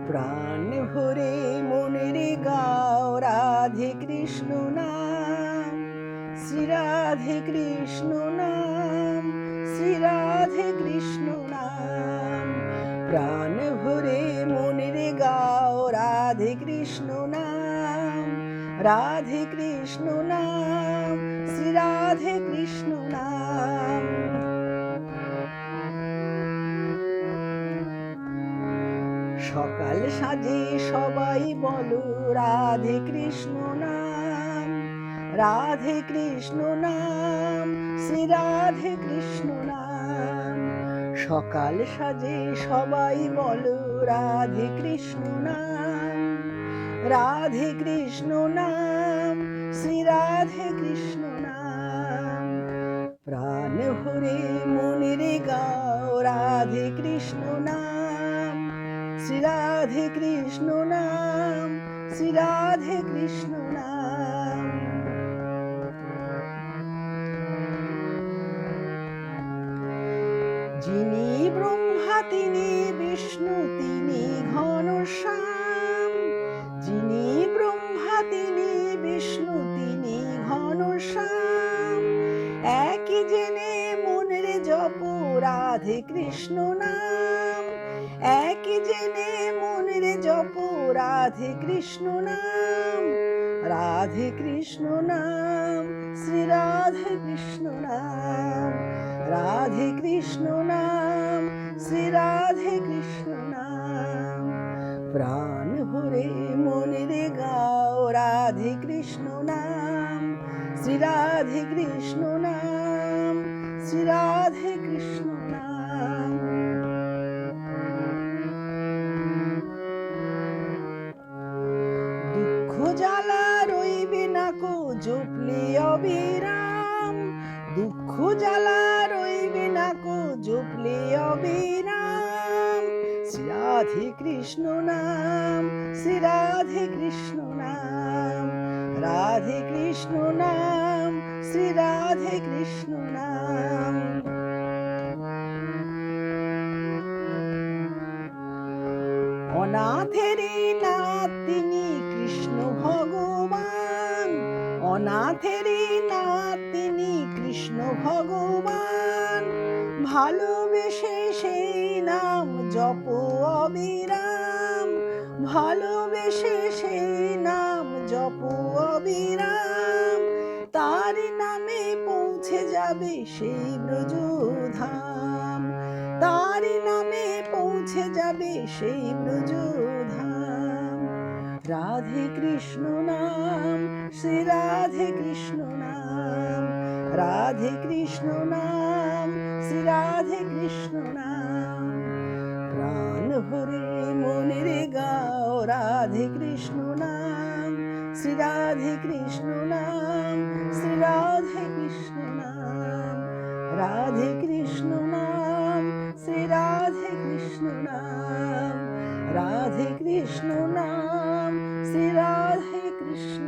প্রাণ ভরে মনের গাও রাধে কৃষ্ণ নাম, শ্রী রাধে কৃষ্ণ নাম, শ্রী রাধে কৃষ্ণ নাম। প্রাণ ভরে মনের গাও রাধে কৃষ্ণ নাম, রাধে কৃষ্ণ নাম, শ্রী রাধে কৃষ্ণ নাম। সকাল সাজে সবাই বলো রাধে কৃষ্ণ নাম, রাধে কৃষ্ণ নাম, শ্রী রাধে কৃষ্ণ নাম। সকাল সাজে সবাই বলো রাধে কৃষ্ণ নাম, রাধে কৃষ্ণ নাম, শ্রী রাধে কৃষ্ণ নাম। প্রাণ ভরে মনের গাও রাধে কৃষ্ণ নাম, শ্রী রাধে কৃষ্ণ নাম, শ্রী রাধে কৃষ্ণ নাম। যিনি ব্রহ্মা তিনি বিষ্ণু তিনি ঘনশ্যাম, যিনি ব্রহ্মা তিনি বিষ্ণু তিনি ঘনশ্যাম। একই জেনে মনের জপ রাধে কৃষ্ণ নাম, একই জেনে মনের জপ রাধে কৃষ্ণ নাম, রাধে কৃষ্ণ নাম, শ্রী রাধে কৃষ্ণ নাম, রাধে কৃষ্ণ নাম, শ্রী রাধে কৃষ্ণ নাম। প্রাণ ভরে মনের গাও রাধে কৃষ্ণ নাম, শ্রী রাধে কৃষ্ণ নাম, শ্রী রাধে কৃষ্ণ নাম। দুঃখ জ্বালা রইবে না কো জপলে অবিরাম, দুঃখ জ্বালা রইবে না কো জপলে অবিরাম। শ্রী রাধে কৃষ্ণ নাম, শ্রী রাধে কৃষ্ণ নাম, রাধে কৃষ্ণ নাম, শ্রী রাধে কৃষ্ণ নাম। অনাথেরই নাথ তিনি কৃষ্ণ ভগবান, অনাথেরই নাথ তিনি কৃষ্ণ ভগবান। ভালোবেসে সেই নাম জপ অবিরাম, ভালোবেসে সেই নাম জপ অবিরাম। তার নামে পৌঁছে যাবে সেই ব্রজধাম, তার নামে পৌঁছে যাবে সেই ব্রজধাম। রাধে কৃষ্ণ নাম, শ্রী রাধে কৃষ্ণ নাম, রাধে কৃষ্ণ নাম, শ্রী রাধে কৃষ্ণ নাম। প্রাণ ভরে মনের গাও রাধে কৃষ্ণ নাম, শ্রী রাধে কৃষ্ণ নাম, শ্রী রাধে কৃষ্ণ নাম, রাধে কৃষ্ণ নাম, শ্রী রাধে কৃষ্ণ নাম, রাধে কৃষ্ণ নাম, শ্রী রাধে কৃষ্ণ।